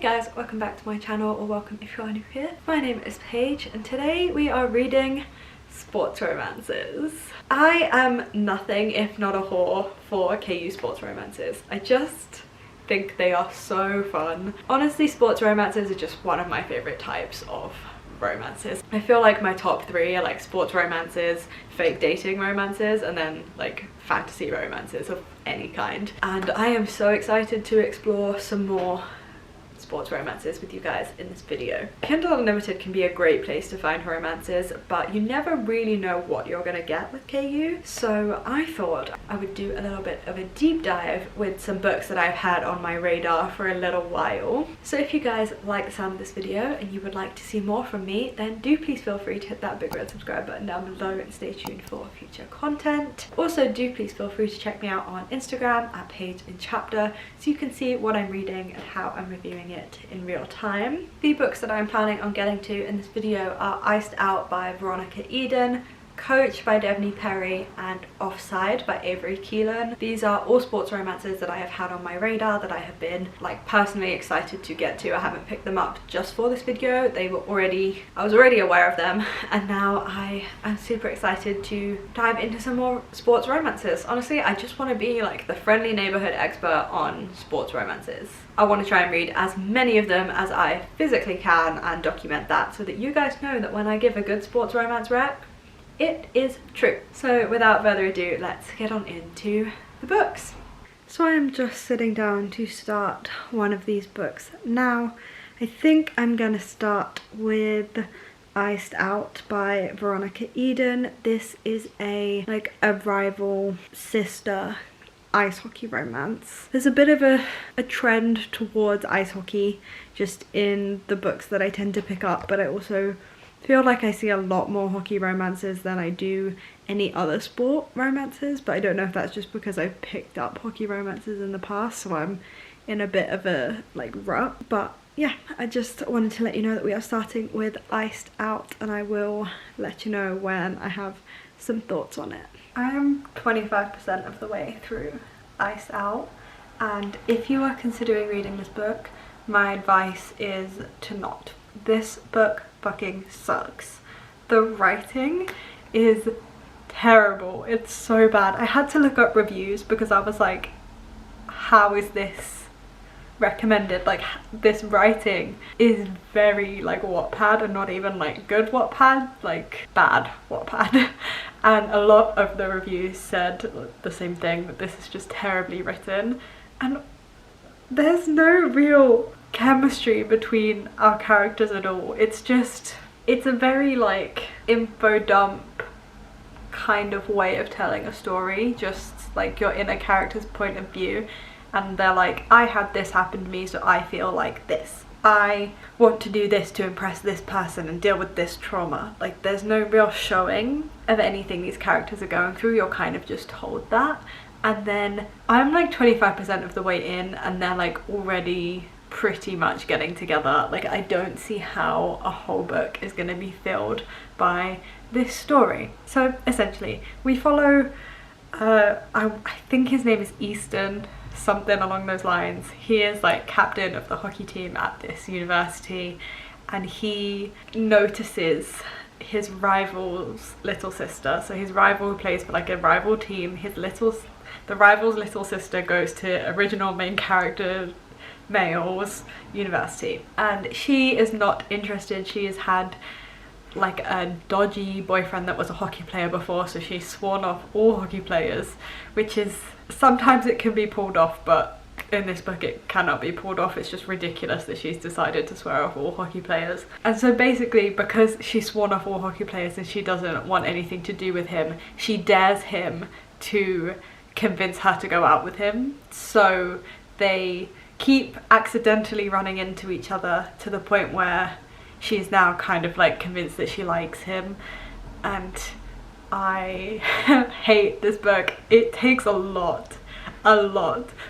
guys, welcome back to my channel, or welcome if you are new here. My name is Paige and today we are reading sports romances. I am nothing if not a whore for KU sports romances. I just think they are so fun. Honestly, sports romances are just one of my favourite types of romances. I feel like my top three are like sports romances, fake dating romances, and then like fantasy romances of any kind. And I am so excited to explore some more sports romances with you guys in this video. Kindle Unlimited can be a great place to find romances, but you never really know what you're gonna get with KU. So I thought I would do a little bit of a deep dive with some books that I've had on my radar for a little while. So if you guys like the sound of this video and you would like to see more from me, then do please feel free to hit that big red subscribe button down below and stay tuned for future content. Also, do please feel free to check me out on Instagram at Paige in Chapter so you can see what I'm reading and how I'm reviewing it in real time. The books that I'm planning on getting to in this video are Iced Out by Veronica Eden, Coach by Devney and Offside by Avery Keelan. These are all sports romances that I have had on my radar that I have been like personally excited to get to. I haven't picked them up just for this video. I was already aware of them, and now I am super excited to dive into some more sports romances. Honestly, I just want to be like the friendly neighborhood expert on sports romances. I want to try and read as many of them as I physically can and document that so that you guys know that when I give a good sports romance rep, it is true. So without further ado, let's get on into the books. So I'm just sitting down to start one of these books now. I think I'm gonna start with Iced Out by Veronica Eden. This is a rival sister ice hockey romance. There's a bit of a trend towards ice hockey just in the books that I tend to pick up, but I also feel like I see a lot more hockey romances than I do any other sport romances, but I don't know if that's just because I've picked up hockey romances in the past, so I'm in a bit of a rut. But yeah, I just wanted to let you know that we are starting with Iced Out, and I will let you know when I have some thoughts on it. I am 25% of the way through Iced Out, and if you are considering reading this book, my advice is to not. This book fucking sucks. The writing is terrible. It's so bad. I had to look up reviews because I was like, how is this recommended? Like, this writing is very like Wattpad, and not even like good Wattpad, like bad Wattpad. And a lot of the reviews said the same thing, that this is just terribly written, and there's no real chemistry between our characters at all. It's a very like info dump kind of way of telling a story, just like you're in a character's point of view and they're like, I had this happen to me so I feel like this, I want to do this to impress this person and deal with this trauma. Like, there's no real showing of anything these characters are going through. You're kind of just told that, and then I'm like 25% of the way in and they're like already pretty much getting together. Like, I don't see how a whole book is going to be filled by this story. So essentially we follow I think his name is Easton, something along those lines. He is like captain of the hockey team at this university, and he notices his rival's little sister. So his rival who plays for like a rival team, the rival's little sister goes to original main character male's university, and she is not interested. She has had like a dodgy boyfriend that was a hockey player before, so she's sworn off all hockey players, which is, sometimes it can be pulled off, but in this book it cannot be pulled off. It's just ridiculous that she's decided to swear off all hockey players. And so basically, because she's sworn off all hockey players and she doesn't want anything to do with him, she dares him to convince her to go out with him. So they keep accidentally running into each other to the point where she's now kind of like convinced that she likes him. And I hate this book. It takes a lot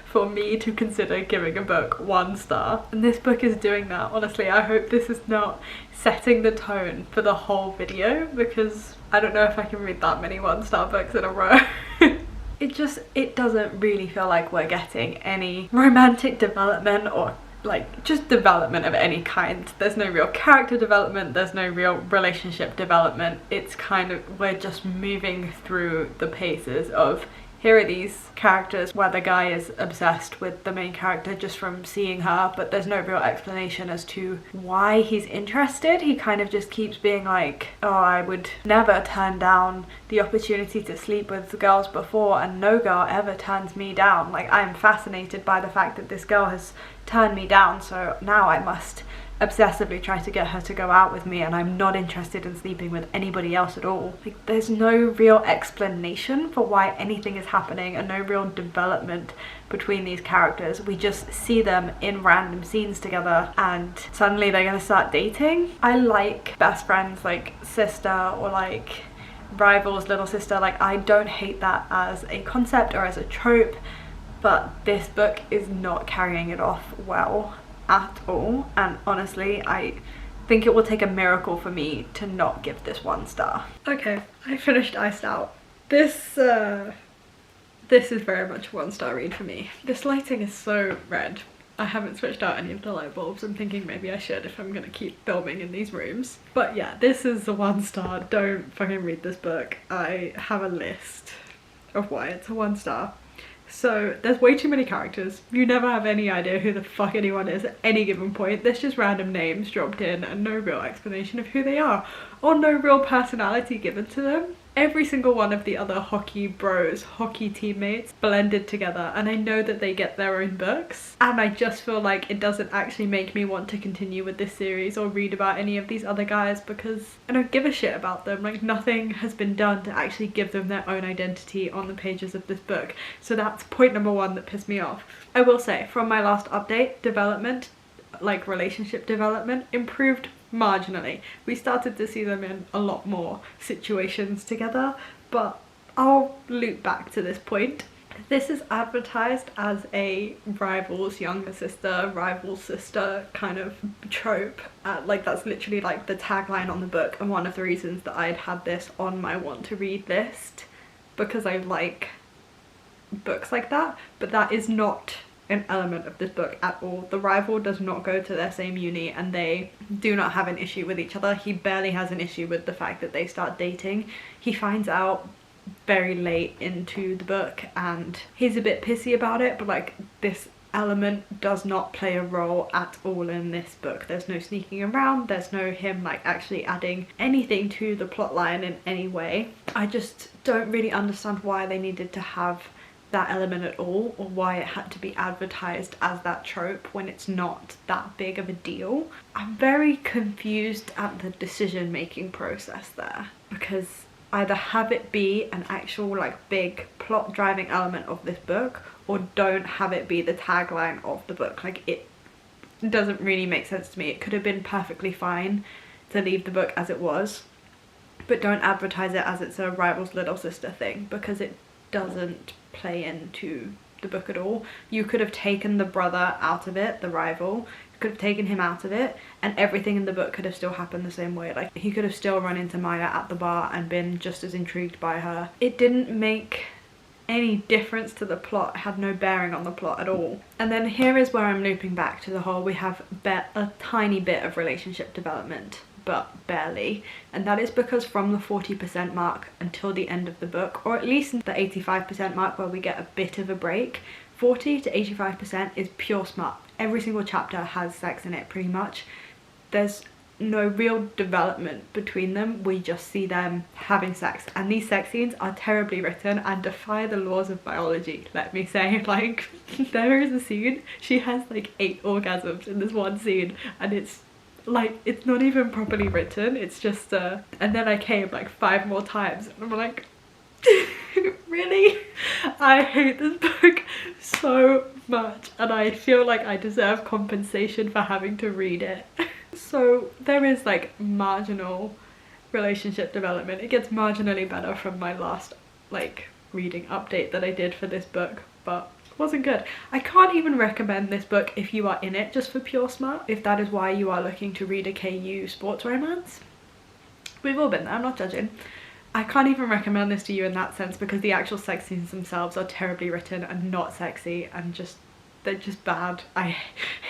for me to consider giving a book 1 star, and this book is doing that. Honestly, I hope this is not setting the tone for the whole video, because I don't know if I can read that many 1-star books in a row. It doesn't really feel like we're getting any romantic development or like just development of any kind. There's no real character development, there's no real relationship development. It's kind of, we're just moving through the paces of, here are these characters where the guy is obsessed with the main character just from seeing her, but there's no real explanation as to why he's interested. He kind of just keeps being like, oh, I would never turn down the opportunity to sleep with girls before, and no girl ever turns me down. Like, I'm fascinated by the fact that this girl has turned me down, so now I must obsessively try to get her to go out with me, and I'm not interested in sleeping with anybody else at all. Like, there's no real explanation for why anything is happening and no real development between these characters. We just see them in random scenes together and suddenly they're gonna start dating. I like best friends, like sister, or like rivals, little sister. Like, I don't hate that as a concept or as a trope, but this book is not carrying it off well at all, and honestly I think it will take a miracle for me to not give this 1 star. Okay, I finished Iced Out. This is very much a 1-star read for me. This lighting is so red. I haven't switched out any of the light bulbs. I'm thinking maybe I should if I'm gonna keep filming in these rooms. But yeah, this is a 1 star. Don't fucking read this book. I have a list of why it's a 1 star. So there's way too many characters. You never have any idea who the fuck anyone is at any given point. There's just random names dropped in and no real explanation of who they are, or no real personality given to them. Every single one of the other hockey bros, hockey teammates blended together, and I know that they get their own books, and I just feel like it doesn't actually make me want to continue with this series or read about any of these other guys because I don't give a shit about them. Like, nothing has been done to actually give them their own identity on the pages of this book. So that's point number 1 that pissed me off. I will say, from my last update, development, like relationship development, improved marginally. We started to see them in a lot more situations together, but I'll loop back to this point. This is advertised as a rival's younger sister, rival sister kind of trope. Like, that's literally like the tagline on the book, and one of the reasons that I'd had this on my want to read list, because I like books like that, but that is not an element of this book at all. The rival does not go to their same uni and they do not have an issue with each other. He barely has an issue with the fact that they start dating. He finds out very late into the book and he's a bit pissy about it, but like, this element does not play a role at all in this book. There's no sneaking around, there's no him like actually adding anything to the plot line in any way. I just don't really understand why they needed to have that element at all, or why it had to be advertised as that trope when it's not that big of a deal. I'm very confused at the decision making process there, because either have it be an actual like big plot driving element of this book, or don't have it be the tagline of the book. Like, it doesn't really make sense to me. It could have been perfectly fine to leave the book as it was, but don't advertise it as it's a rival's little sister thing, because it doesn't play into the book at all. You could have taken the brother out of it, the rival, you could have taken him out of it, and everything in the book could have still happened the same way. Like, he could have still run into Maya at the bar and been just as intrigued by her. It didn't make any difference to the plot, it had no bearing on the plot at all. And then here is where I'm looping back to the whole, we have a tiny bit of relationship development, but barely, and that is because from the 40% mark until the end of the book, or at least the 85% mark where we get a bit of a break, 40 to 85% is pure smut. Every single chapter has sex in it pretty much. There's no real development between them, we just see them having sex, and these sex scenes are terribly written and defy the laws of biology, let me say. Like, there is a scene, she has like 8 orgasms in this one scene, and it's like, it's not even properly written, it's just and then I came like 5 more times and I'm like, really? I hate this book so much, and I feel like I deserve compensation for having to read it. So there is like marginal relationship development. It gets marginally better from my last like reading update that I did for this book, but wasn't good. I can't even recommend this book if you are in it just for pure smut, if that is why you are looking to read a KU sports romance. We've all been there, I'm not judging. I can't even recommend this to you in that sense, because the actual sex scenes themselves are terribly written and not sexy and just they're just bad. I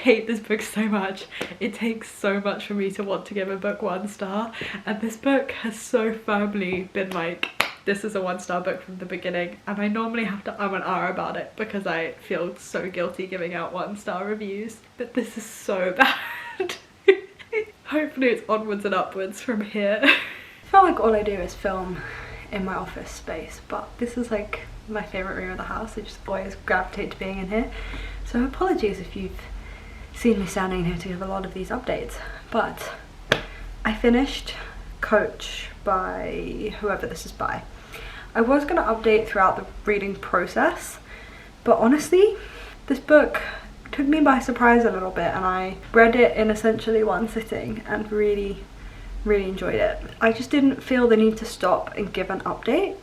hate this book so much. It takes so much for me to want to give a book 1 star, and this book has so firmly been like, this is a 1-star book from the beginning, and I normally have to and ah about it because I feel so guilty giving out 1-star reviews, but this is so bad. Hopefully it's onwards and upwards from here. I feel like all I do is film in my office space, but this is like my favourite room of the house. I just always gravitate to being in here, so apologies if you've seen me standing here to give a lot of these updates. But I finished Coach by whoever this is by. I was going to update throughout the reading process, but honestly this book took me by surprise a little bit, and I read it in essentially 1 sitting and really enjoyed it. I just didn't feel the need to stop and give an update,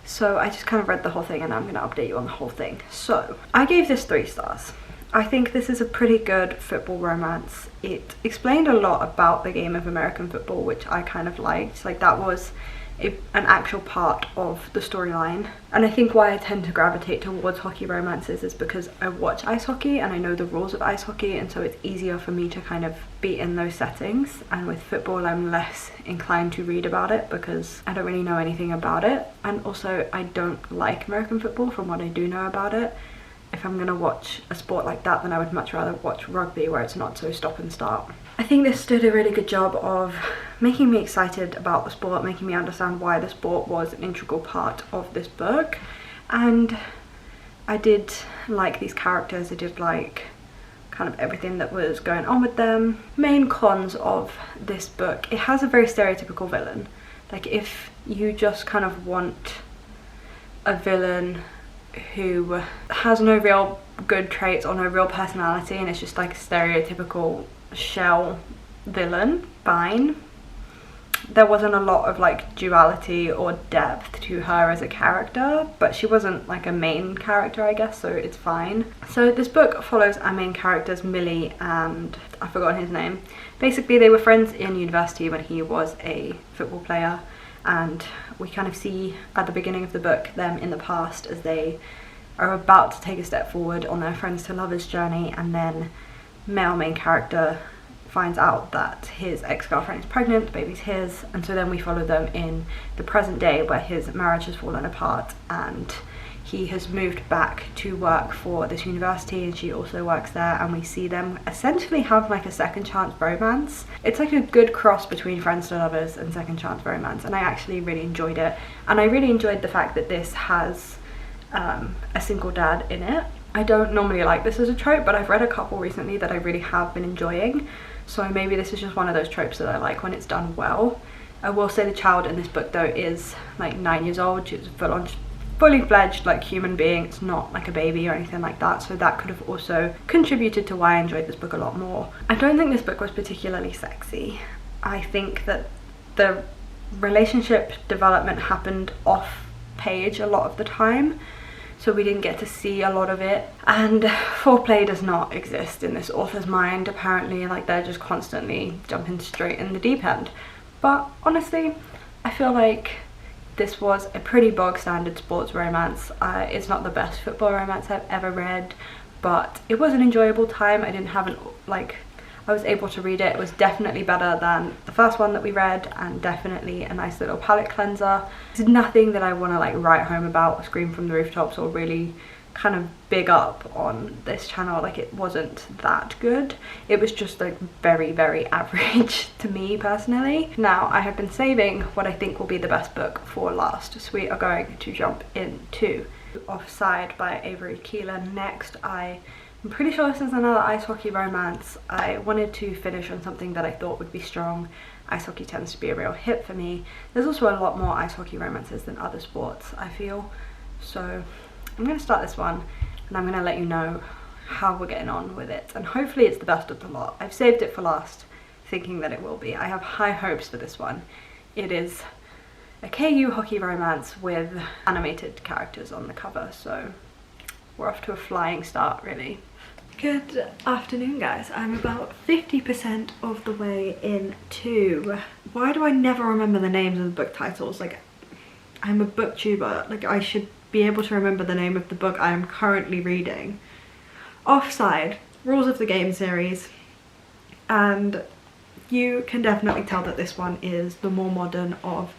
so I just kind of read the whole thing, and I'm going to update you on the whole thing. So I gave this 3 stars. I think this is a pretty good football romance. It explained a lot about the game of American football, which I kind of liked. Like, that was an actual part of the storyline. And I think why I tend to gravitate towards hockey romances is because I watch ice hockey and I know the rules of ice hockey, and so it's easier for me to kind of be in those settings. And with football I'm less inclined to read about it because I don't really know anything about it, and also I don't like American football from what I do know about it. If I'm gonna watch a sport like that, then I would much rather watch rugby, where it's not so stop and start. I think this did a really good job of making me excited about the sport, making me understand why the sport was an integral part of this book. And I did like these characters. I did like kind of everything that was going on with them. Main cons of this book: it has a very stereotypical villain. Like, if you just kind of want a villain who has no real good traits or no real personality and it's just like a stereotypical shell villain, fine. There wasn't a lot of like duality or depth to her as a character, but she wasn't like a main character, I guess, so it's fine. So this book follows our main characters, Millie and I've forgotten his name. Basically they were friends in university when he was a football player, and we kind of see at the beginning of the book them in the past as they are about to take a step forward on their friends to lovers journey, and then male main character finds out that his ex-girlfriend is pregnant, the baby's his, and so then we follow them in the present day where his marriage has fallen apart and he has moved back to work for this university, and she also works there, and we see them essentially have like a second chance romance. It's like a good cross between friends to lovers and second chance romance, and I actually really enjoyed it. And I really enjoyed the fact that this has a single dad in it. I don't normally like this as a trope, but I've read a couple recently that I really have been enjoying, so maybe this is just one of those tropes that I like when it's done well. I will say the child in this book though is like 9 years old. She's fully fledged like human being. It's not like a baby or anything like that, so that could have also contributed to why I enjoyed this book a lot more. I don't think this book was particularly sexy. I think that the relationship development happened off page a lot of the time, so we didn't get to see a lot of it, and foreplay does not exist in this author's mind apparently. Like, they're just constantly jumping straight in the deep end. But honestly I feel like this was a pretty bog standard sports romance. It's not the best football romance I've ever read, but it was an enjoyable time. I didn't have I was able to read it. It was definitely better than the first one that we read, and definitely a nice little palate cleanser. It's nothing that I want to like write home about, scream from the rooftops, or really kind of big up on this channel. Like, it wasn't that good. It was just like very average to me personally. Now I have been saving what I think will be the best book for last, so we are going to jump into Offside by Avery Keelan next. I'm pretty sure this is another ice hockey romance. I wanted to finish on something that I thought would be strong. Ice hockey tends to be a real hit for me. There's also a lot more ice hockey romances than other sports, I feel. So I'm going to start this one and I'm going to let you know how we're getting on with it, and hopefully it's the best of the lot. I've saved it for last thinking that it will be. I have high hopes for this one. It is a KU hockey romance with animated characters on the cover, so we're off to a flying start really. Good afternoon guys, I'm about 50% of the way into... Why do I never remember the names of the book titles? Like, I'm a booktuber, like I should be able to remember the name of the book I am currently reading. Offside, rules of the game series, and you can definitely tell that this one is the more modern of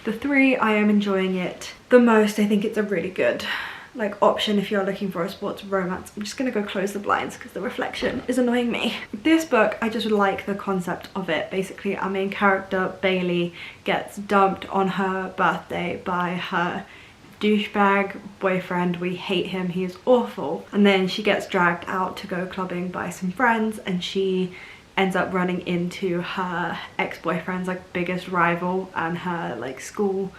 the three. I am enjoying it the most. I think it's a really good like option if you're looking for a sports romance. I'm just gonna go close the blinds because the reflection is annoying me. This book, I just like the concept of it. Basically, our main character Bailey gets dumped on her birthday by her douchebag boyfriend. We hate him, he is awful. And then she gets dragged out to go clubbing by some friends, and she ends up running into her ex-boyfriend's like biggest rival and her like school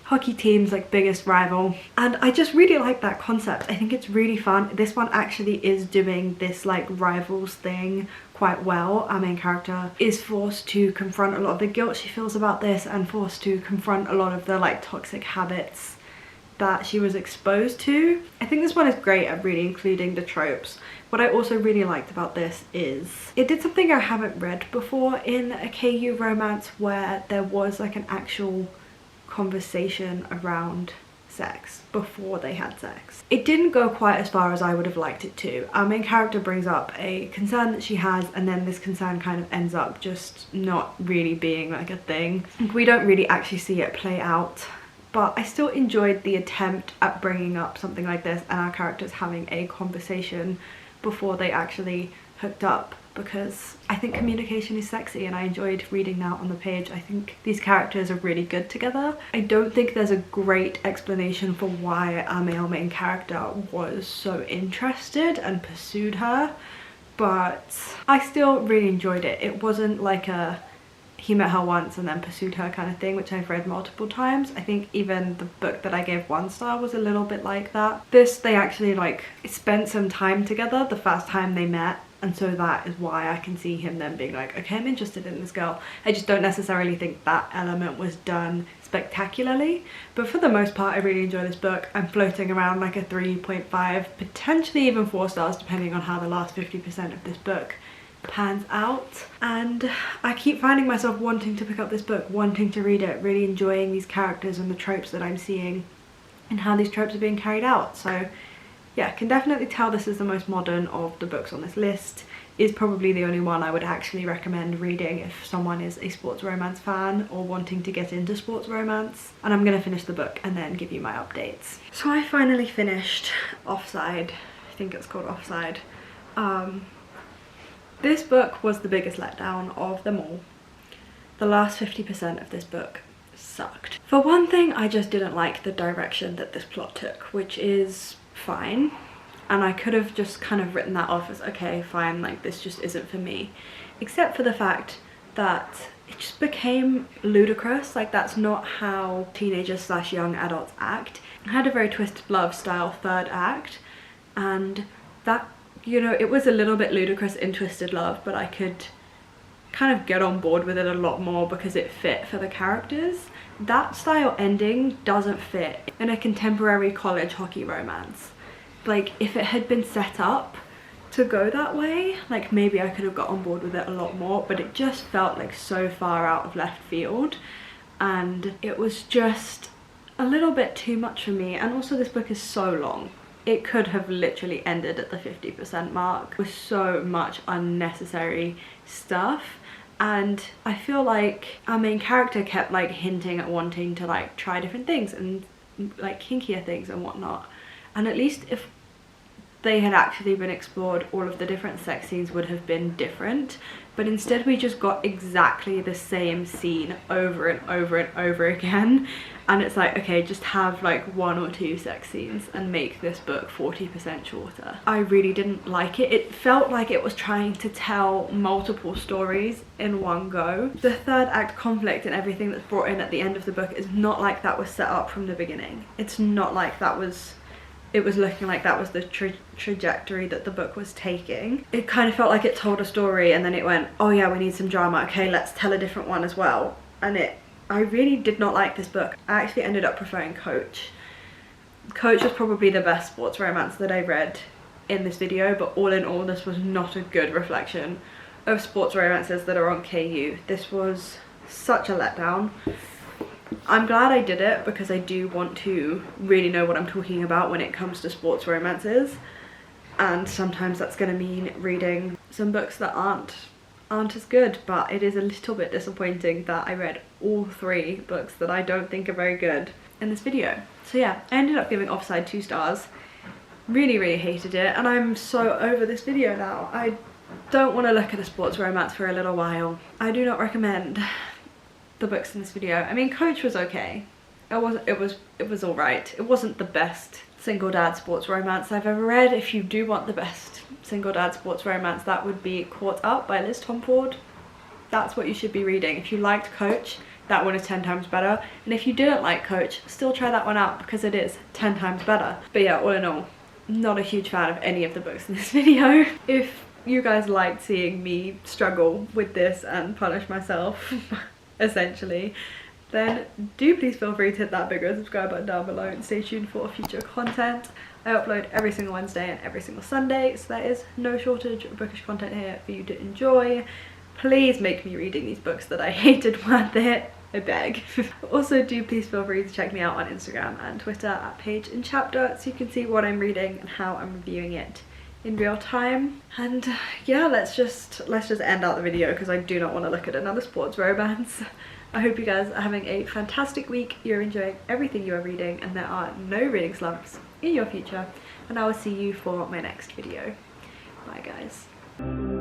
hockey team's like biggest rival. And I just really like that concept. I think it's really fun. This one actually is doing this like rivals thing quite well. Our main character is forced to confront a lot of the guilt she feels about this, and forced to confront a lot of the like toxic habits that she was exposed to. I think this one is great at really including the tropes. What I also really liked about this is it did something I haven't read before in a KU romance, where there was like an actual conversation around sex before they had sex. It didn't go quite as far as I would have liked it to. Our main character brings up a concern that she has, and then this concern kind of ends up just not really being like a thing. We don't really actually see it play out, but I still enjoyed the attempt at bringing up something like this and our characters having a conversation before they actually hooked up, because I think communication is sexy and I enjoyed reading that on the page. I think these characters are really good together. I don't think there's a great explanation for why our male main character was so interested and pursued her, but I still really enjoyed it. It wasn't like a he met her once and then pursued her kind of thing, which I've read multiple times. I think even the book that I gave 1 star was a little bit like that. This, they actually like spent some time together the first time they met, and so that is why I can see him then being like, okay, I'm interested in this girl. I just don't necessarily think that element was done spectacularly, but for the most part I really enjoy this book. I'm floating around like a 3.5, potentially even 4 stars depending on how the last 50% of this book pans out. And I keep finding myself wanting to pick up this book, wanting to read it, really enjoying these characters and the tropes that I'm seeing and how these tropes are being carried out. So yeah, can definitely tell this is the most modern of the books on this list. Is probably the only one I would actually recommend reading if someone is a sports romance fan or wanting to get into sports romance. And I'm gonna finish the book and then give you my updates. So I finally finished Offside. I think it's called Offside. This book was the biggest letdown of them all. The last 50% of this book sucked. For one thing, I just didn't like the direction that this plot took, which is fine. And I could have just kind of written that off as, okay, fine, like this just isn't for me. Except for the fact that it just became ludicrous. Like that's not how teenagers / young adults act. I had a very Twisted Love style 3rd act, and that, you know, it was a little bit ludicrous in Twisted Love, but I could kind of get on board with it a lot more because it fit for the characters. That style ending doesn't fit in a contemporary college hockey romance. Like if it had been set up to go that way, like maybe I could have got on board with it a lot more, but it just felt like so far out of left field, and it was just a little bit too much for me. And also this book is so long. It could have literally ended at the 50% mark with so much unnecessary stuff. And I feel like our main character kept like hinting at wanting to like try different things and like kinkier things and whatnot. And at least if they had actually been explored, all of the different sex scenes would have been different. But instead we just got exactly the same scene over and over and over again. And it's like, okay, just have like 1 or 2 sex scenes and make this book 40% shorter. I really didn't like it. It felt like it was trying to tell multiple stories in one go. The 3rd act conflict and everything that's brought in at the end of the book is not like that was set up from the beginning. It's not like that was, it was looking like that was the trajectory that the book was taking. It kind of felt like it told a story and then it went, oh yeah, we need some drama, okay, let's tell a different one as well. And I really did not like this book. I actually ended up preferring Coach. Coach was probably the best sports romance that I read in this video, but all in all this was not a good reflection of sports romances that are on KU. This was such a letdown. I'm glad I did it because I do want to really know what I'm talking about when it comes to sports romances, and sometimes that's going to mean reading some books that aren't as good, but it is a little bit disappointing that I read all 3 books that I don't think are very good in this video. So yeah, I ended up giving Offside 2 stars. Really hated it, and I'm so over this video now. I don't want to look at a sports romance for a little while. I do not recommend the books in this video. I mean, Coach was okay. It was alright. It wasn't the best single dad sports romance I've ever read. If you do want the best single dad sports romance, that would be Caught Up by Liz Tomford. That's what you should be reading. If you liked Coach, that one is 10 times better. And if you didn't like Coach, still try that one out because it is 10 times better. But yeah, all in all, not a huge fan of any of the books in this video. If you guys liked seeing me struggle with this and punish myself, essentially, then do please feel free to hit that big red subscribe button down below and stay tuned for future content. I upload every single Wednesday and every single Sunday, so there is no shortage of bookish content here for you to enjoy. Please make me reading these books that I hated worth it, I beg. Also, do please feel free to check me out on Instagram and Twitter at Page and Chapter, so you can see what I'm reading and how I'm reviewing it in real time. And yeah, let's just end out the video because I do not want to look at another sports romance. I hope you guys are having a fantastic week, you're enjoying everything you are reading, and there are no reading slumps in your future, and I will see you for my next video. Bye guys.